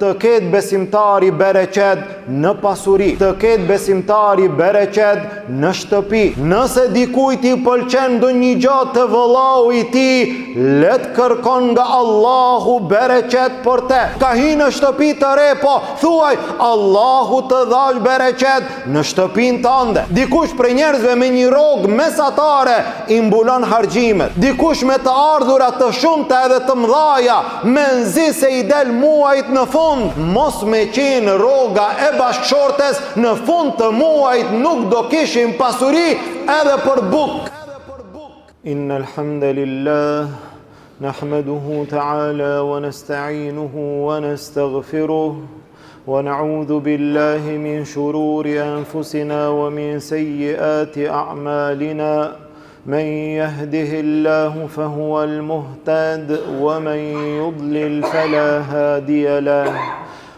të ketë besimtari bereqet në pasuri, të ketë besimtari bereqet në shtëpi. Nëse dikujt i pëlqen ndonjë gjë të vëllau i tij, le të kërkon nga Allahu bereqet për te. Ka hi në shtëpi të re, po thuaj Allahu të dhash bereqet në shtëpinë tënde. Dikush për njerëzve me një rrogë mesatare i mbulon harxhimet. Dikush me të ardhura të shumta edhe të mëdhaja, me nzi se i del muajit në fund, mos me qenë rroga e bashkëshortes, në fund të muajit nuk do kishim pasuri edhe për buk. Innal hamdalillah nahmaduhu ta'ala wa nasta'inuhu wa nastaghfiruh wa na'udhu billahi min shururi anfusina wa min sayyiati a'malina. من يهده الله فهو المهتد ومن يضلل فلا هادي له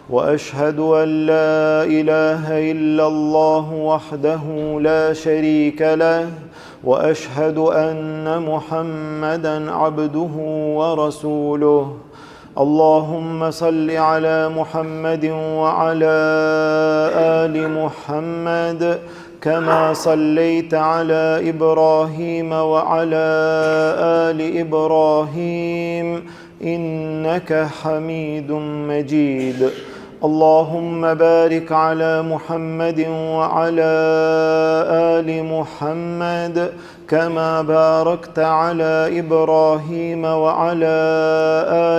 وأشهد أن لا إله إلا الله وحده لا شريك له وأشهد أن محمدا عبده ورسوله اللهم صل على محمد وعلى آل محمد كما صليت على إبراهيم وعلى آل إبراهيم إنك حميد مجيد اللهم بارك على محمد وعلى آل محمد كما باركت على إبراهيم وعلى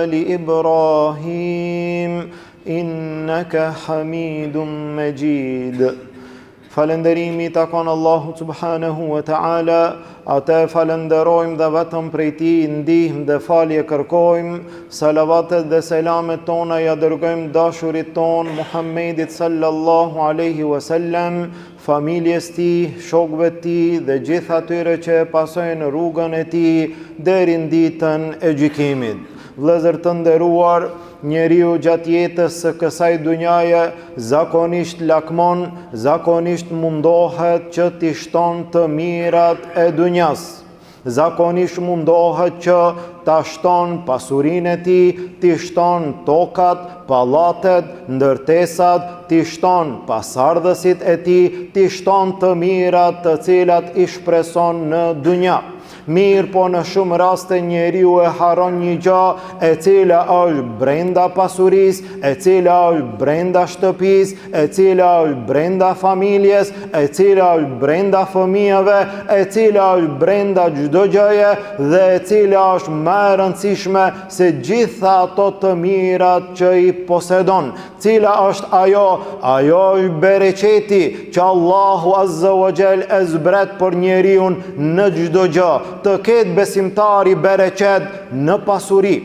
آل إبراهيم إنك حميد مجيد. Falënderimi takon Allahut subhanahu wa ta'ala, atë falenderojmë dhe vetëm prej tij ndihmë dhe falje kërkojmë. Salavatet dhe selamet tona ja dërgojmë dashurit ton Muhammedit sallallahu alaihi wasallam, familjes tij, shokëve tij dhe gjithë atyre që pasojnë rrugën e tij deri në ditën e gjykimit. Vëllezër të nderuar, njeriu gjatë jetës së kësaj dunjaje zakonisht lakmon, zakonisht mundohet që t'i shton të mirat e dunjas. Zakonisht mundohet që ta shton pasurinë e tij, t'i shton tokat, pallatet, ndërtesat, t'i shton pasardhësit e tij, t'i shton të mirat të cilat i shpreson në dunja. Mirë po në shumë raste njeriu e haron një gjë e cila është brenda pasurisë, e cila është brenda shtëpisë, e cila është brenda familjes, e cila është brenda fëmijëve, e cila është brenda çdo gjëje dhe e cila është më e rëndësishme se gjitha ato të mirat që i posedon. Cila është ajo? Ajo është bereqeti që Allahu Azza wa Jall e zbret për njeriu në çdo gjë. Të ketë besimtari bereqet në pasuri,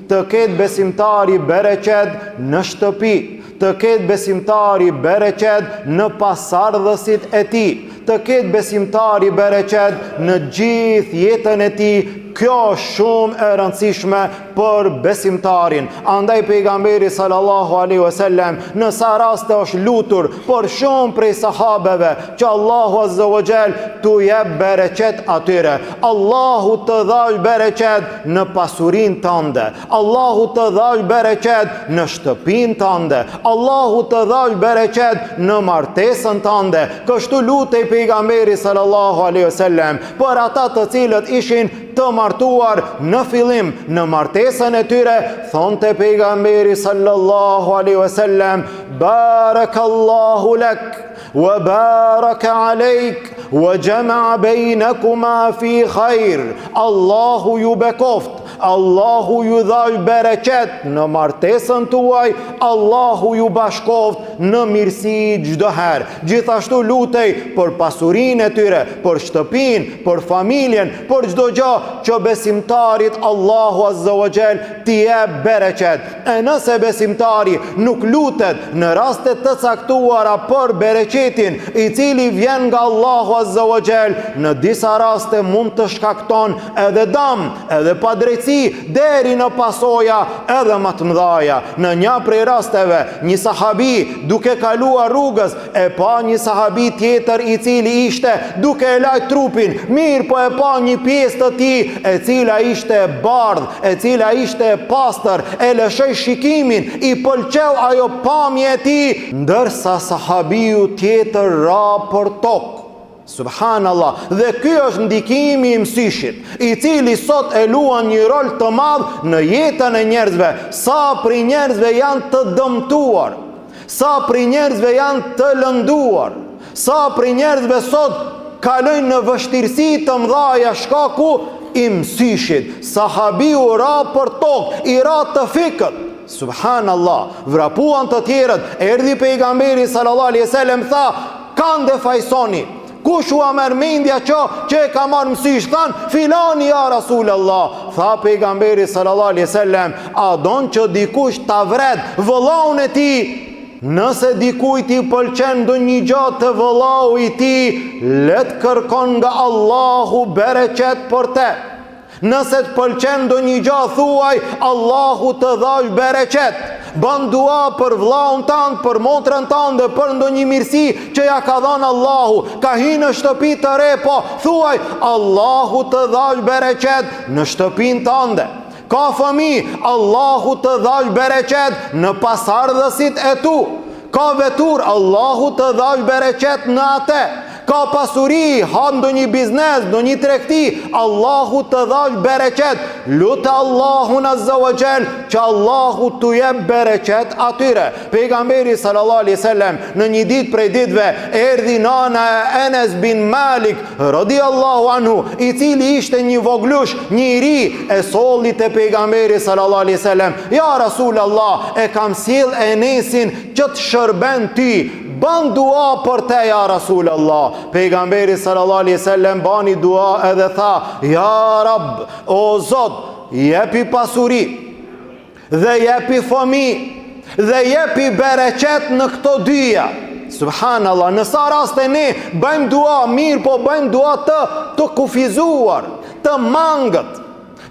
të ketë besimtari bereqet në shtëpi, të ketë besimtari bereqet në pasardhësit e tij, të ketë besimtari bereqet në gjithë jetën e tij. Kjo është shumë e rëndësishme për besimtarin. Andaj pejgamberi sallallahu alaihi wasallam në sa raste është lutur për shumë prej sahabeve që Allahu Azza wa Jall t'u jep bereqet atyre. Allahu të dhash bereqet në pasurinë tënde. Allahu të dhash bereqet në shtëpinë tënde. Allahu të dhash bereqet në martesën tënde. Kështu lutej pejgamberi sallallahu alaihi wasallam për ata të cilët ishin të martuar në fillim në martesën e tyre, thonte pejgamberi sallallahu alaihi wasallam: barakallahu lak wa baraka alejk wa jama'a bainakuma fi khair. Allahu ju bekoft, Allahu ju dhash bereqet në martesën tuaj, Allahu ju bashkoft në mirësi çdo herë. Gjithashtu lutej për pasurinë e tyre, për shtëpinë, për familjen, për çdo gjë që besimtarit Allahu Azza wa Jall t'i jep bereqet. E nëse besimtari nuk lutet në raste të caktuara për bereqetin i cili vjen nga Allahu Azza wa Jall, në disa raste mund të shkakton edhe dëm, edhe padrejtësi thirrsi deri në pasoja edhe më të mëdha. Në një prej rasteve, një sahabi duke kaluar rrugës e pa një sahabi tjetër i cili ishte duke e lajt trupin, mirë po e pa një pjesë të tij e cila ishte e bardhë, e cila ishte e pastër, e lëshoi shikimin, i pëlqeu ajo pamje e tij, ndërsa sahabiu tjetër ra për tokë. Subhanallah, dhe ky është ndikimi i mësyshit, i cili sot e luan një rol të madh në jetën e njerëzve. Sa prej njerëzve janë të dëmtuar, sa prej njerëzve janë të lënduar, sa prej njerëzve sot kalojnë në vështirësi të mëdha shkaku i mësyshit. Sahabiu ra për tokë, i ra të fikët. Subhanallah, vrapuan të tjerët, erdhi pejgamberi sallallahu alaihi wasallam, tha, kanë dhe fajsoni. Kush u merr mendja që e ka marrë mësysh? Than, filani ja Rasulallah. Tha pejgamberi sallallahu alaihi wasallam, a don që dikush ta vret vëllaun e tij? Nëse dikujt i pëlqen ndonjë gjë të vëllau i tij, let kërkon nga Allahu bereqet për te. Nëse të pëlqen ndonjë gjë, thuaj Allahu të dhash bereqet. Bën dua për vllaun tënd, për motrën tënde, për ndonjë mirësi që ja ka dhënë Allahu. Ka hyrë në shtëpi të re, po thuaj Allahu të dhash bereqet në shtëpinë tënde. Ka fëmijë, Allahu të dhash bereqet në pasardhësit e tu. Ka vetur, Allahu të dhash bereqet në atë. Ka pasuri, ha ndonjë biznes, ndonjë tregti, Allahu të dhash bereqet. Lutë Allahun azza wa jall që Allahu t'u jep bereqet atyre. Pejgamberi sallallahu alaihi wasallam në një ditë prej ditëve erdhi nana e Enes bin Malik radhiyallahu anhu, i cili ishte një voglush, një i ri, e solli te pejgamberi sallallahu alaihi wasallam. Ja Rasulallah, e kam sjell Enesin që të shërben ty. Ban dua për te ja Rasulallah. Pejgamberi sallallahu alaihi wasallam bani dua edhe tha, ja Rab, o Zot, jepi pasuri dhe jepi fëmijë dhe jepi bereqet në këto dyja. Subhanallah, në sa raste ne bëjmë dua mirë, po bëjmë dua të kufizuar, të mangët.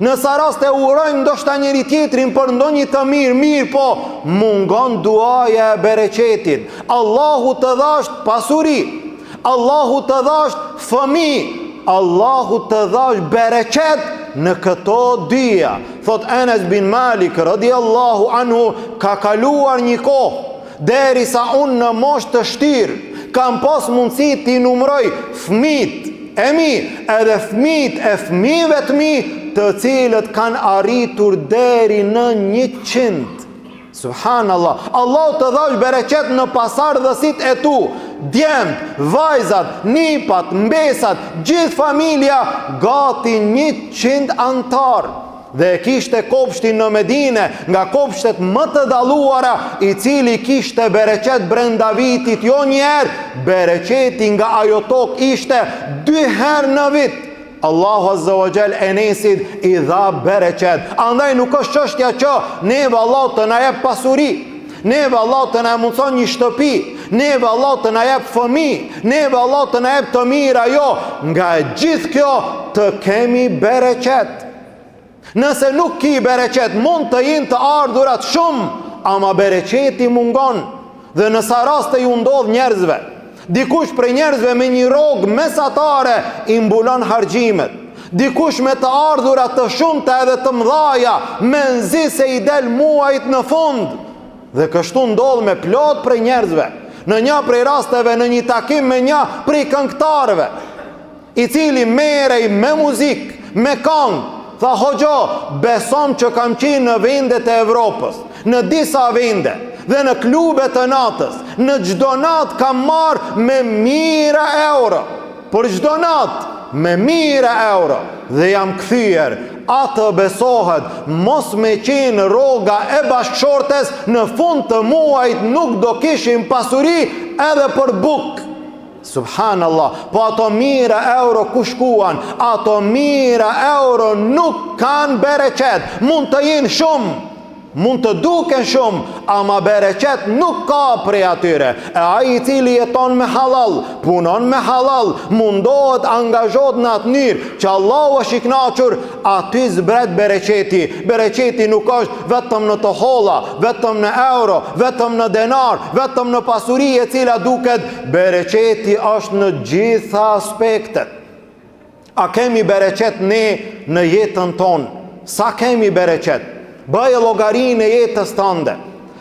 Në sa raste urojmë ndoshta njëri tjetrin për ndonjë të mirë, po mungon duaja e bereqetit. Allahu të dhash pasuri, Allahu të dhash fëmijë, Allahu të dhash bereqet në këto dyja. Thot Enes bin Malik radhiyallahu anhu, ka kaluar një kohë derisa unë në moshë të shtirë kam pas mundësi t'i numroj fëmijët e mi edhe fëmijët e fëmijëve të mi, të cilët kanë arritur deri në 100. Subhanallah, Allah të dhash bereqet në pasardhësit e tu, djemt, vajzat, nipat, mbesat, gjithë familja, gati 100 antar. Dhe kishte kopshtin në Medine, nga kopshtet më të dalluara, i cili kishte bereqet brenda vitit, jo njerë, bereqeti nga ajo tokë ishte 2 herë në vit. Allahu azza wa jall Enesit i dha bereqet. Andaj nuk është çështja që neve Allah të na jep pasuri, neve Allah të na mundson një shtëpi, neve Allah të na jep fëmijë, neve Allah të na jep të mira, jo, nga gjithë kjo të kemi bereqet. Nëse nuk ki bereqet, mund të jenë të ardhurat shumë, ama bereqeti mungon. Dhe në sa raste ju ndodh njerëzve, dikush prej njerëzve me një rogë mesatare i mbulon harxhimet. Dikush me të ardhurat të shumta edhe të mëdhaja, me nzi se i del muajit në fund. Dhe kështu ndodh me plot prej njerëzve. Në një prej rasteve, në një takim me një prej këngëtarëve, i cili merrej me muzikë, me këngë, tha, hoxha, besom që kam qenë në vendet e Evropës, në disa vende, dhe në klubet të natës, në çdo natë kam marrë me mira euro, për çdo natë, me mira euro, dhe jam kthyer. Atë besohet, mos me qenë roga e bashkëshortes, në fund të muajit nuk do kishim pasuri edhe për bukë. Subhanallah, po ato mira euro ku shkuan? Ato mira euro nuk kanë bereqet, mund të jenë shumë, mund të duken shumë, ama bereqet nuk ka prej atyre. E ai i cili jeton me halal, punon me halal, mundohet, angazhohet në atë mënyrë që Allahu është i kënaqur, aty zbret bereqeti. Bereqeti nuk është vetëm në të holla, vetëm në euro, vetëm në denar, vetëm në pasuri e cila duket. Bereqeti është në gjitha aspektet. A kemi bereqet ne në jetën tonë? Sa kemi bereqet? Bëje llogarinë e jetës tënde.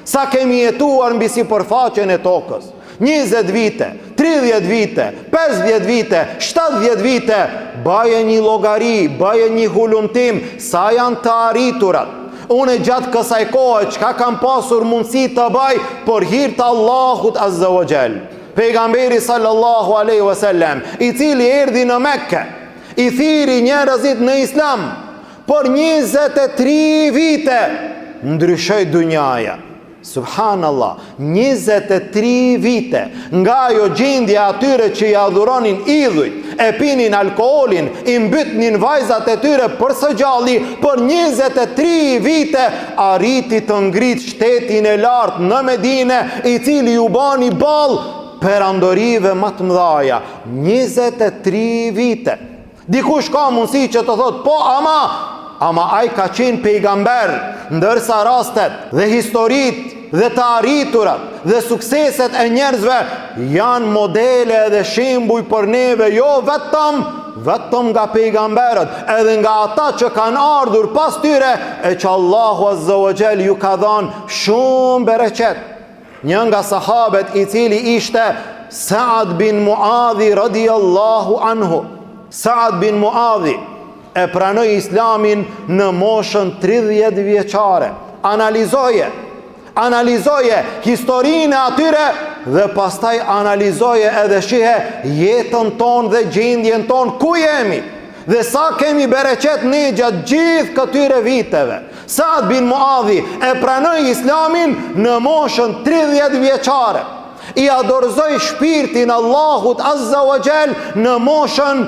Sa kemi jetuar mbi sipërfaqen e tokës? 20 vite, 30 vite, 50 vite, 70 vite. Bëje një llogari, bëje një hulumtim, sa janë të arriturat. Unë gjatë kësaj kohe çka kam pasur mundësi të bëj për hir të Allahut Azza wa Jall. Pejgamberi sallallahu alaihi wasallam, i cili erdhi në Mekë, i thiri njerëzit në Islam, por 23 vite ndryshoi dunjaja. Subhanallah, 23 vite. Nga ajo gjendja atyre që i adhuronin idhujt, e pinin alkoolin, i mbytnin vajzat e tyre për së gjalli, por 23 vite arriti të ngrit shtetin e lartë në Medine, i cili u bani ball perandorive më të mëdha. 23 vite. Dikush ka mundësi që të thot, po ama ai ka qenë pejgamber, ndërsa rastet dhe historit dhe të arriturat dhe sukseset e njerëzve janë modele dhe shembuj për neve, jo vetëm nga pejgamberët, edhe nga ata që kanë ardhur pas tyre, e që Allahu Azza wa Jall ju ka dhënë shumë bereqet. Një nga sahabet i cili ishte Saad bin Muadhi radhiyallahu anhu. Saad bin Muadhi e pranoi Islamin në moshën 30 vjeçare. Analizoje historinë e atyre dhe pastaj analizoje edhe shihe jetën tonë dhe gjendjen tonë, ku jemi dhe sa kemi bereqet ne gjatë gjithë këtyre viteve. Saad bin Muadhi e pranoi Islamin në moshën 30 vjeçare. I adorzoi shpirtin Allahut Azza wa Jall në moshën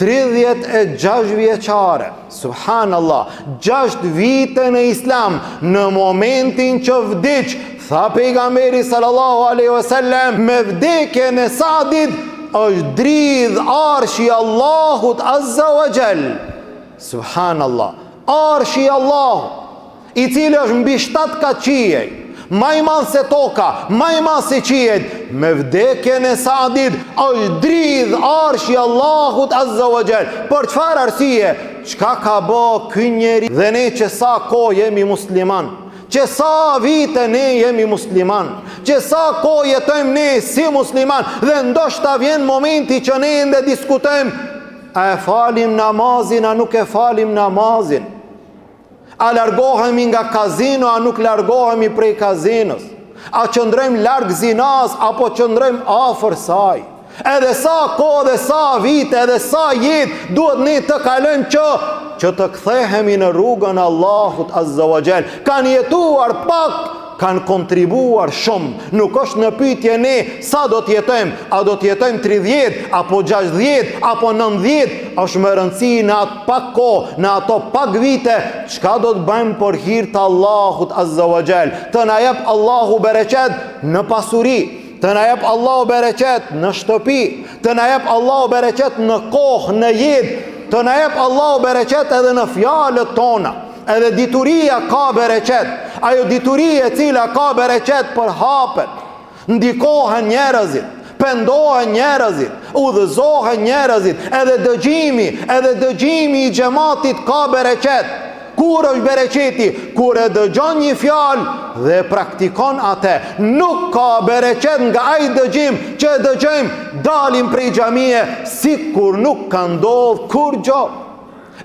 36 vjeçare. Subhanallah, 6 vite në Islam. Në momentin që vdiq, tha pejgamberi sallallahu alaihi wasallam, me vdekjen e Saadit është dridh arshi Allahut Azza wa Jall. Subhanallah, arshi Allahut, i cili është mbi 7 kat qiej, më i madh se toka, më i madh se qiejt. Me vdekjen e Saadit është dridh arshi Allahut Azza wa Jall. Për çfarë arsye? Çka ka bë ky njeri? Dhe ne që sa kohë jemi musliman, që sa vite ne jemi musliman, që sa kohë jetojmë ne si musliman, dhe ndoshta vjen momenti që ne ende diskutojmë, a e falim namazin, a nuk e falim namazin? A largohemi nga kazino, a nuk largohemi prej kazinos? A qëndrojmë larg zinas, apo qëndrojmë afër saj? Edhe sa kohë dhe sa vite edhe sa jetë duhet ne të kalojmë që të kthehemi në rrugën e Allahut Azza wa Jall. Kanë jetuar pak, kanë kontribuar shumë. Nuk është në pyetje ne sa do të jetojmë, a do të jetojmë 30 apo 60 apo 90, është më rëndësi në atë pak kohë, në ato pak vite, çka do të bëjmë për hir të Allahut Azza wa Jall. Të na jep Allahu bereqet në pasuri, të na jep Allahu bereqet në shtëpi, të na jep Allahu bereqet në kohë, në jetë, të na jep Allahu bereqet edhe në fjalët tona. Edhe dituria ka bereqet. Ajo dituria e cila ka bereqet për hapet, ndikohen njerëzit, pendohen njerëzit, udhëzohen njerëzit, edhe dëgjimi i xhamatit ka bereqet. Kur është bereqeti? Kur e dëgjon një fjalë dhe praktikon atë. Nuk ka bereqet nga ai dëgjim që e dëgjojmë, dalim prej xhamie sikur nuk ka ndodhur kurrë.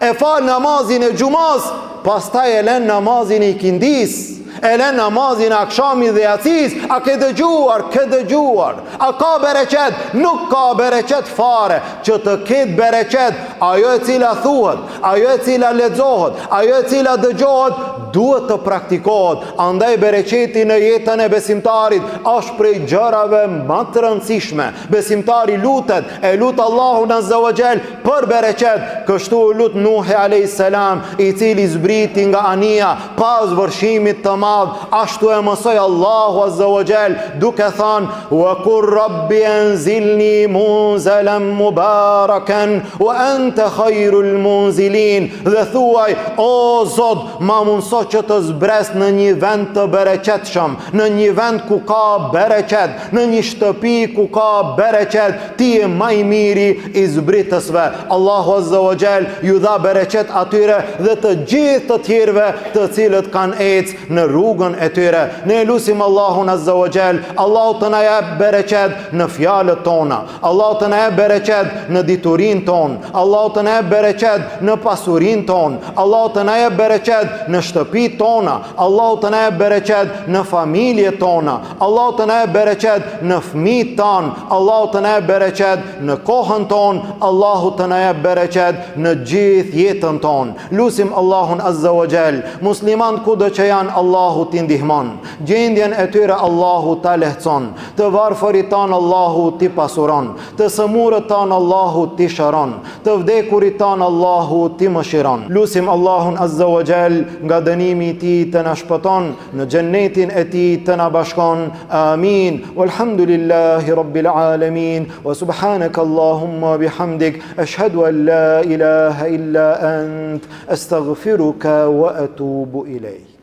E fal namazin e xhumas, pastaj e lën namazin e ikindis, e lën namazin e akşamit dhe yacis. A ke dëgjuar? A ka bereqet? Nuk ka bereqet fare. Që të ketë bereqet, ajo e cila thuhet, ajo e cila lexohet, ajo e cila dëgjohet, duhet të praktikohet. Andaj bereqeti në jetën e besimtarit është prej gjërave më të rëndësishme. Besimtari lutet, e lut Allahun Azza wa Jall për bereqet. Kështu lut Nuhi alayhis salam, i cili zbriti nga anija pas vërshimit të madh. Ashtu e mësoi Allahu Azza wa Jall duke thënë: "Wa qur rabbi anzilni munzalan mubarakan wa anta khairul munzilin." Dhe thuaj: "O Zot, ma mundso që të zbres në një vend të bereqetshëm, në një vend ku ka bereqet, në një shtëpi ku ka bereqet, ti je më i miri i zbritësve." Allahu Azza wa Jall ju dha bereqet atyre dhe të gjithë të tjerëve të cilët kanë ecë në rrugën e tyre. Ne lutim Allahun Azza wa Jall, Allahu të na jap bereqet në fjalët tona, Allahu të na jap bereqet në diturinë tonë, Allahu të na jap bereqet në pasurinë tonë, Allahu të na jap bereqet në shtëpitë tona, Allahu të na jap bereqet në familjet tona, Allahu të na jap bereqet në fëmijët tonë, Allahu të na jap bereqet në kohën tonë, Allahu të na jap bereqet në gjithë jetën tonë. Lutim Allahun Azza wa Jall, musliman kudo që janë, Allahu t'i ndihmon, gjendjen e tyre Allahu ta lehtëson, të varfërit tanë Allahu t'i pasuron, të sëmurët tanë Allahu t'i shëron, të vdekurit tanë Allahu t'i mëshiron. Lutim Allahun Azza wa Jall nga dënimi i tij të na shpëton, në xhennetin e tij të na bashkon. Amin. Walhamdulillahi rabbil alamin. Wa subhanaka Allahumma bihamdik, ashhadu an la ilaha illa ant, astaghfiruka wa atubu ilayk.